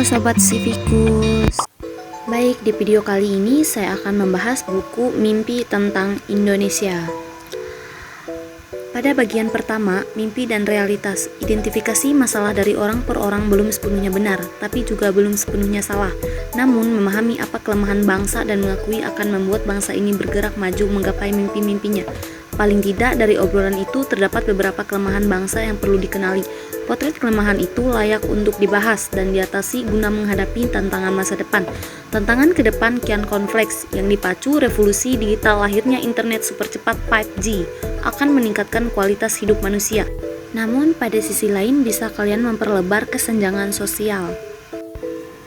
Sobat Civikus. Baik, di video kali ini saya akan membahas buku Mimpi Tentang Indonesia. Pada bagian pertama, mimpi dan realitas, identifikasi masalah dari orang per orang belum sepenuhnya benar, tapi juga belum sepenuhnya salah. Namun, memahami apa kelemahan bangsa dan mengakui akan membuat bangsa ini bergerak maju menggapai mimpi-mimpinya. Paling tidak dari obrolan itu terdapat beberapa kelemahan bangsa yang perlu dikenali. Potret kelemahan itu layak untuk dibahas dan diatasi guna menghadapi tantangan masa depan. Tantangan ke depan kian kompleks yang dipacu revolusi digital lahirnya internet super cepat 5G akan meningkatkan kualitas hidup manusia. Namun pada sisi lain bisa kalian memperlebar kesenjangan sosial.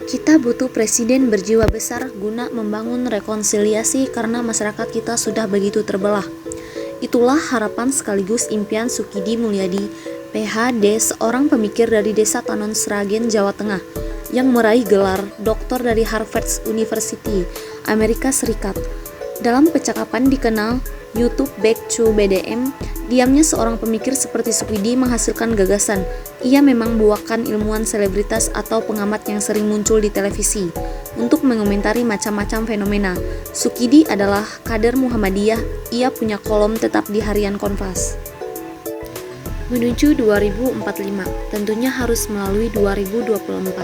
Kita butuh presiden berjiwa besar guna membangun rekonsiliasi karena masyarakat kita sudah begitu terbelah. Itulah harapan sekaligus impian Sukidi Mulyadi, PhD, seorang pemikir dari Desa Tanon Sragen, Jawa Tengah, yang meraih gelar doktor dari Harvard University, Amerika Serikat. Dalam percakapan dikenal YouTube Back to BDM, diamnya seorang pemikir seperti Sukidi menghasilkan gagasan. Ia memang buahkan ilmuwan selebritas atau pengamat yang sering muncul di televisi untuk mengomentari macam-macam fenomena. Sukidi adalah kader Muhammadiyah. Ia punya kolom tetap di harian Kompas. Menuju 2045, tentunya harus melalui 2024.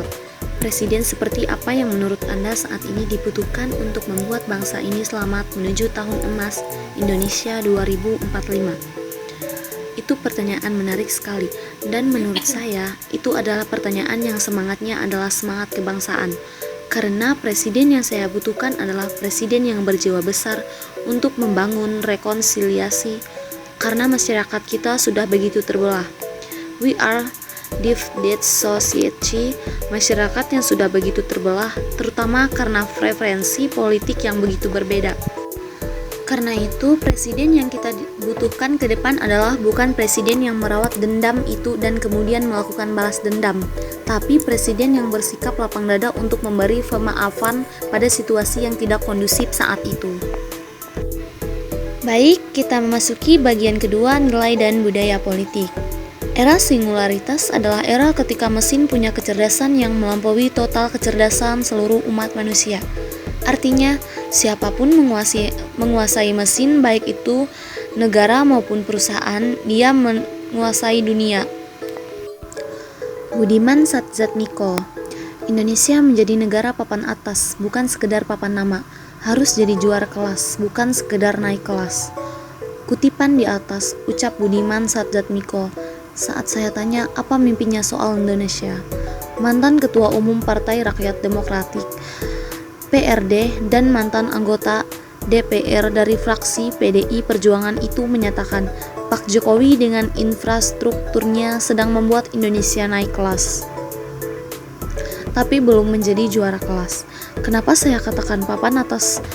Presiden seperti apa yang menurut Anda saat ini dibutuhkan untuk membuat bangsa ini selamat menuju tahun emas Indonesia 2045? Itu pertanyaan menarik sekali, dan menurut saya itu adalah pertanyaan yang semangatnya adalah semangat kebangsaan. Karena presiden yang saya butuhkan adalah presiden yang berjiwa besar untuk membangun rekonsiliasi, karena masyarakat kita sudah begitu terbelah. We are divided society, masyarakat yang sudah begitu terbelah, terutama karena preferensi politik yang begitu berbeda. Karena itu, presiden yang kita butuhkan ke depan adalah bukan presiden yang merawat dendam itu dan kemudian melakukan balas dendam, tapi presiden yang bersikap lapang dada untuk memberi pemaafan pada situasi yang tidak kondusif saat itu. Baik, kita memasuki bagian kedua, nilai dan budaya politik. Era singularitas adalah era ketika mesin punya kecerdasan yang melampaui total kecerdasan seluruh umat manusia. Artinya, siapapun menguasai mesin, baik itu negara maupun perusahaan, dia menguasai dunia. Budiman Sujatmiko. Indonesia menjadi negara papan atas, bukan sekedar papan nama. Harus jadi juara kelas, bukan sekedar naik kelas. Kutipan di atas, ucap Budiman Sujatmiko saat saya tanya apa mimpinya soal Indonesia. Mantan Ketua Umum Partai Rakyat Demokratik PRD dan mantan anggota DPR dari fraksi PDI Perjuangan itu menyatakan Pak Jokowi dengan infrastrukturnya sedang membuat Indonesia naik kelas, tapi belum menjadi juara kelas. Kenapa saya katakan papan atas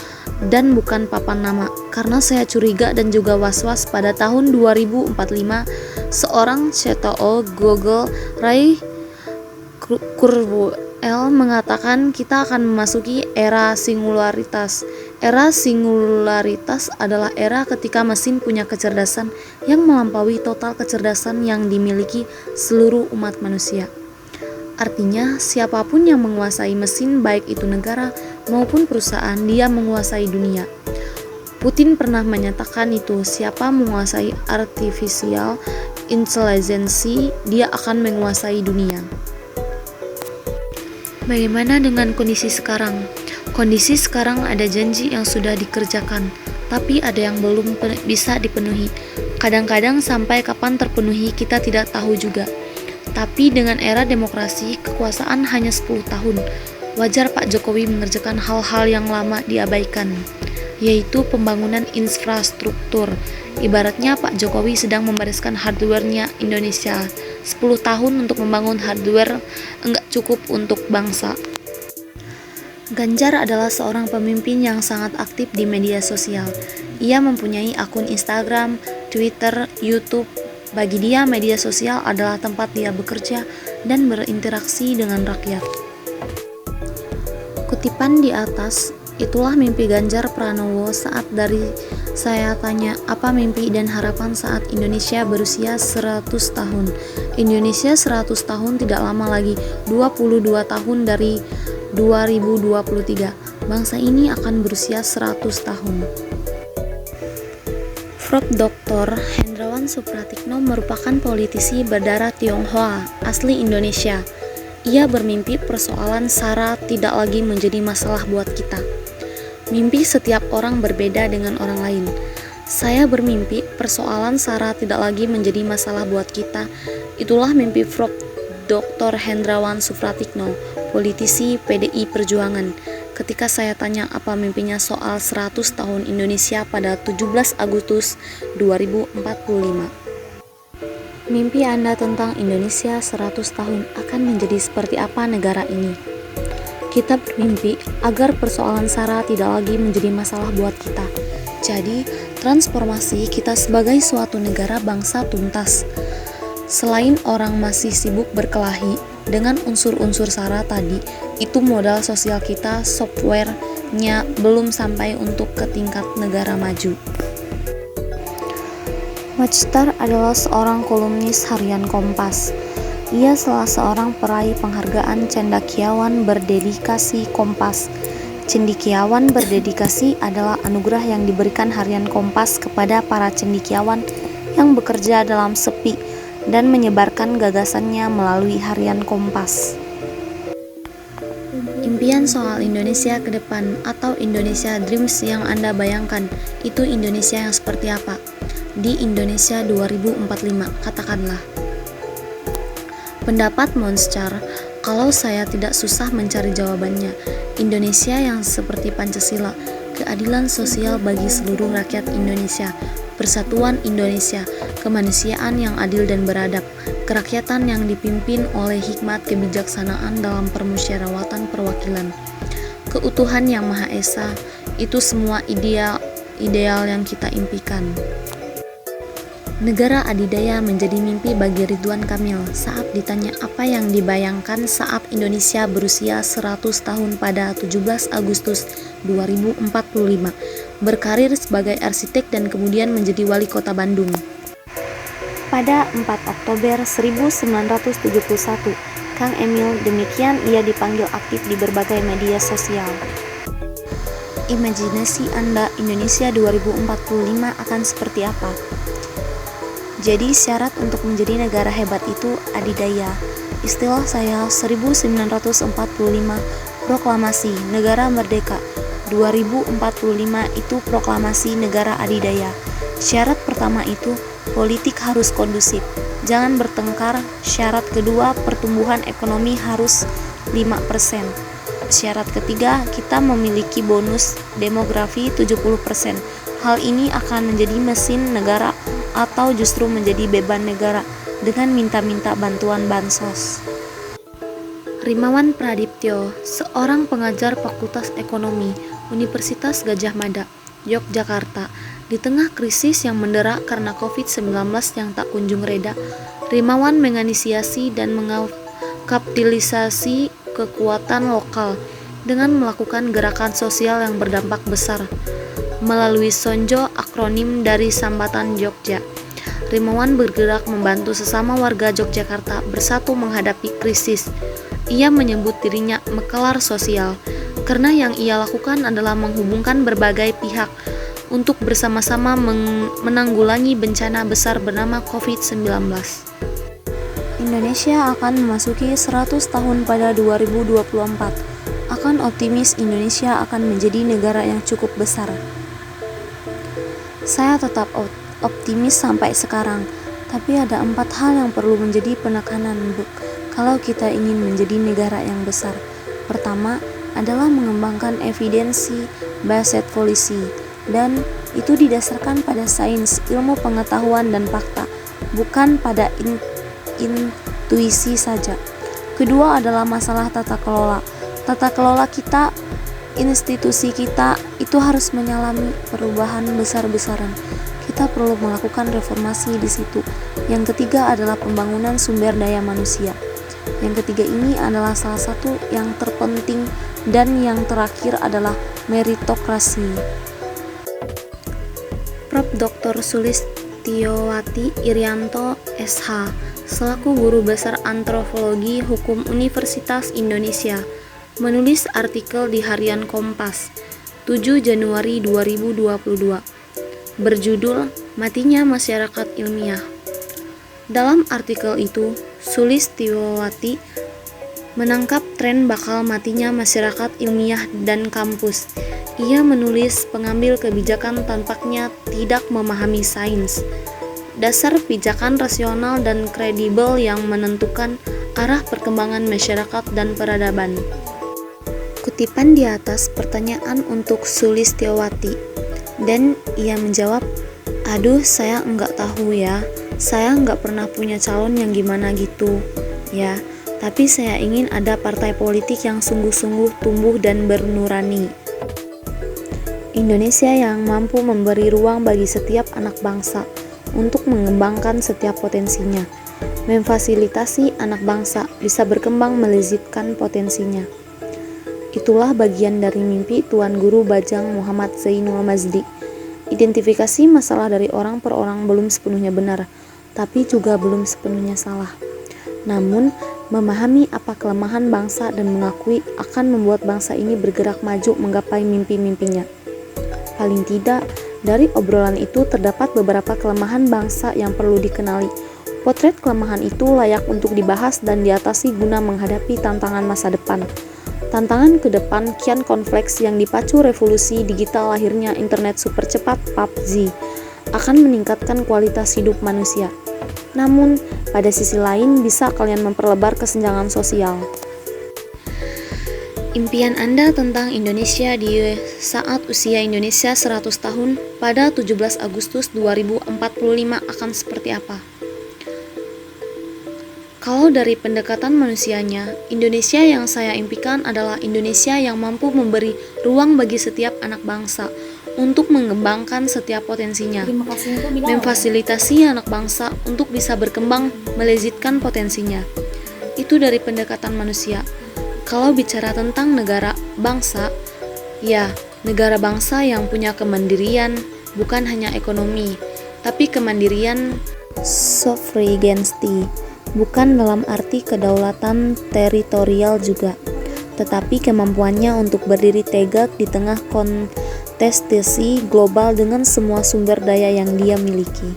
dan bukan papan nama? Karena saya curiga dan juga was-was pada tahun 2045 seorang CTO Google Ray Kurzweil mengatakan kita akan memasuki era singularitas. Era singularitas adalah era ketika mesin punya kecerdasan yang melampaui total kecerdasan yang dimiliki seluruh umat manusia. Artinya, siapapun yang menguasai mesin, baik itu negara maupun perusahaan, dia menguasai dunia. Putin pernah menyatakan itu, siapa menguasai artificial intelligence, dia akan menguasai dunia. Bagaimana dengan kondisi sekarang? Kondisi sekarang ada janji yang sudah dikerjakan, tapi ada yang belum bisa dipenuhi. Kadang-kadang sampai kapan terpenuhi kita tidak tahu juga. Tapi dengan era demokrasi, kekuasaan hanya 10 tahun. Wajar Pak Jokowi mengerjakan hal-hal yang lama diabaikan, yaitu pembangunan infrastruktur. Ibaratnya Pak Jokowi sedang membereskan hardware-nya Indonesia. 10 tahun untuk membangun hardware enggak cukup untuk bangsa. Ganjar adalah seorang pemimpin yang sangat aktif di media sosial. Ia mempunyai akun Instagram, Twitter, YouTube. Bagi dia, media sosial adalah tempat dia bekerja dan berinteraksi dengan rakyat. Kutipan di atas, itulah mimpi Ganjar Pranowo saat dari Saya tanya, apa mimpi dan harapan saat Indonesia berusia 100 tahun? Indonesia 100 tahun tidak lama lagi, 22 tahun dari 2023. Bangsa ini akan berusia 100 tahun. Prof. Dr. Hendrawan Supratikno merupakan politisi berdarah Tionghoa, asli Indonesia. Ia bermimpi persoalan SARA tidak lagi menjadi masalah buat kita. Mimpi setiap orang berbeda dengan orang lain. Saya bermimpi persoalan SARA tidak lagi menjadi masalah buat kita. Itulah mimpi Prof. Dr. Hendrawan Supratikno, politisi PDI Perjuangan. Ketika saya tanya apa mimpinya soal 100 tahun Indonesia pada 17 Agustus 2045. Mimpi Anda tentang Indonesia 100 tahun akan menjadi seperti apa negara ini? Kita bermimpi agar persoalan SARA tidak lagi menjadi masalah buat kita. Jadi, transformasi kita sebagai suatu negara bangsa tuntas. Selain orang masih sibuk berkelahi dengan unsur-unsur SARA tadi, itu modal sosial kita, software-nya belum sampai untuk ke tingkat negara maju. Majtar adalah seorang kolumnis harian Kompas. Ia salah seorang peraih penghargaan cendekiawan berdedikasi Kompas. Cendekiawan berdedikasi adalah anugerah yang diberikan harian Kompas kepada para cendekiawan yang bekerja dalam sepi dan menyebarkan gagasannya melalui harian Kompas. Impian soal Indonesia ke depan atau Indonesia Dreams yang Anda bayangkan, itu Indonesia yang seperti apa? Di Indonesia 2045, katakanlah. Pendapat Monster, kalau saya tidak susah mencari jawabannya, Indonesia yang seperti Pancasila, keadilan sosial bagi seluruh rakyat Indonesia, persatuan Indonesia, kemanusiaan yang adil dan beradab, kerakyatan yang dipimpin oleh hikmat kebijaksanaan dalam permusyawaratan perwakilan, keutuhan yang Maha Esa, itu semua ideal yang kita impikan. Negara adidaya menjadi mimpi bagi Ridwan Kamil saat ditanya apa yang dibayangkan saat Indonesia berusia 100 tahun pada 17 Agustus 2045, berkarir sebagai arsitek dan kemudian menjadi wali kota Bandung. Pada 4 Oktober 1971, Kang Emil demikian ia dipanggil aktif di berbagai media sosial. Imajinasi Anda Indonesia 2045 akan seperti apa? Jadi syarat untuk menjadi negara hebat itu adidaya. Istilah saya 1945 proklamasi negara merdeka. 2045 itu proklamasi negara adidaya. Syarat pertama itu politik harus kondusif, jangan bertengkar. Syarat kedua, pertumbuhan ekonomi harus 5%. Syarat ketiga, kita memiliki bonus demografi 70%. Hal ini akan menjadi mesin negara atau justru menjadi beban negara dengan minta-minta bantuan bansos. Rimawan Pradiptyo, seorang pengajar Fakultas Ekonomi Universitas Gadjah Mada, Yogyakarta. Di tengah krisis yang mendera karena COVID-19 yang tak kunjung reda, Rimawan menginisiasi dan mengapitalisasi kekuatan lokal dengan melakukan gerakan sosial yang berdampak besar. Melalui Sonjo, akronim dari Sambatan Jogja, Rimawan bergerak membantu sesama warga Yogyakarta bersatu menghadapi krisis. Ia menyebut dirinya Mekelar Sosial, karena yang ia lakukan adalah menghubungkan berbagai pihak untuk bersama-sama menanggulangi bencana besar bernama COVID-19. Indonesia akan memasuki 100 tahun pada 2024. Akan optimis Indonesia akan menjadi negara yang cukup besar. Saya tetap optimis sampai sekarang, tapi ada 4 hal yang perlu menjadi penekanan kalau kita ingin menjadi negara yang besar. Pertama adalah mengembangkan evidensi based policy, dan itu didasarkan pada sains, ilmu pengetahuan dan fakta, bukan pada intuisi saja. Kedua adalah masalah tata kelola. Tata kelola kita, institusi kita itu harus mengalami perubahan besar-besaran. Kita perlu melakukan reformasi di situ. Yang ketiga adalah pembangunan sumber daya manusia. Yang ketiga ini adalah salah satu yang terpenting, dan yang terakhir adalah meritokrasi. Prof. Dr. Sulistiowati Irianto, SH, selaku Guru Besar Antropologi Hukum Universitas Indonesia, menulis artikel di Harian Kompas, 7 Januari 2022, berjudul Matinya Masyarakat Ilmiah. Dalam artikel itu, Sulistiowati menangkap tren bakal matinya masyarakat ilmiah dan kampus. Ia menulis pengambil kebijakan tampaknya tidak memahami sains, dasar pijakan rasional dan kredibel yang menentukan arah perkembangan masyarakat dan peradaban. Kutipan di atas pertanyaan untuk Sulistiowati, dan ia menjawab, "Aduh, saya enggak tahu ya, saya enggak pernah punya calon yang gimana gitu, ya. Tapi saya ingin ada partai politik yang sungguh-sungguh tumbuh dan bernurani. Indonesia yang mampu memberi ruang bagi setiap anak bangsa untuk mengembangkan setiap potensinya, memfasilitasi anak bangsa bisa berkembang melezitkan potensinya." Itulah bagian dari mimpi Tuan Guru Bajang Muhammad Zainul Mazdi. Identifikasi masalah dari orang per orang belum sepenuhnya benar, tapi juga belum sepenuhnya salah. Namun, memahami apa kelemahan bangsa dan mengakui akan membuat bangsa ini bergerak maju menggapai mimpi-mimpinya. Paling tidak, dari obrolan itu terdapat beberapa kelemahan bangsa yang perlu dikenali. Potret kelemahan itu layak untuk dibahas dan diatasi guna menghadapi tantangan masa depan. Tantangan ke depan kian kompleks yang dipacu revolusi digital lahirnya internet super cepat PUBG akan meningkatkan kualitas hidup manusia. Namun, pada sisi lain bisa kalian memperlebar kesenjangan sosial. Impian Anda tentang Indonesia di saat usia Indonesia 100 tahun pada 17 Agustus 2045 akan seperti apa? Kalau dari pendekatan manusianya, Indonesia yang saya impikan adalah Indonesia yang mampu memberi ruang bagi setiap anak bangsa untuk mengembangkan setiap potensinya, memfasilitasi anak bangsa untuk bisa berkembang, melezitkan potensinya. Itu dari pendekatan manusia. Kalau bicara tentang negara bangsa, ya, negara bangsa yang punya kemandirian bukan hanya ekonomi, tapi kemandirian sovereignty, bukan dalam arti kedaulatan teritorial juga, tetapi kemampuannya untuk berdiri tegak di tengah kontestasi global dengan semua sumber daya yang dia miliki.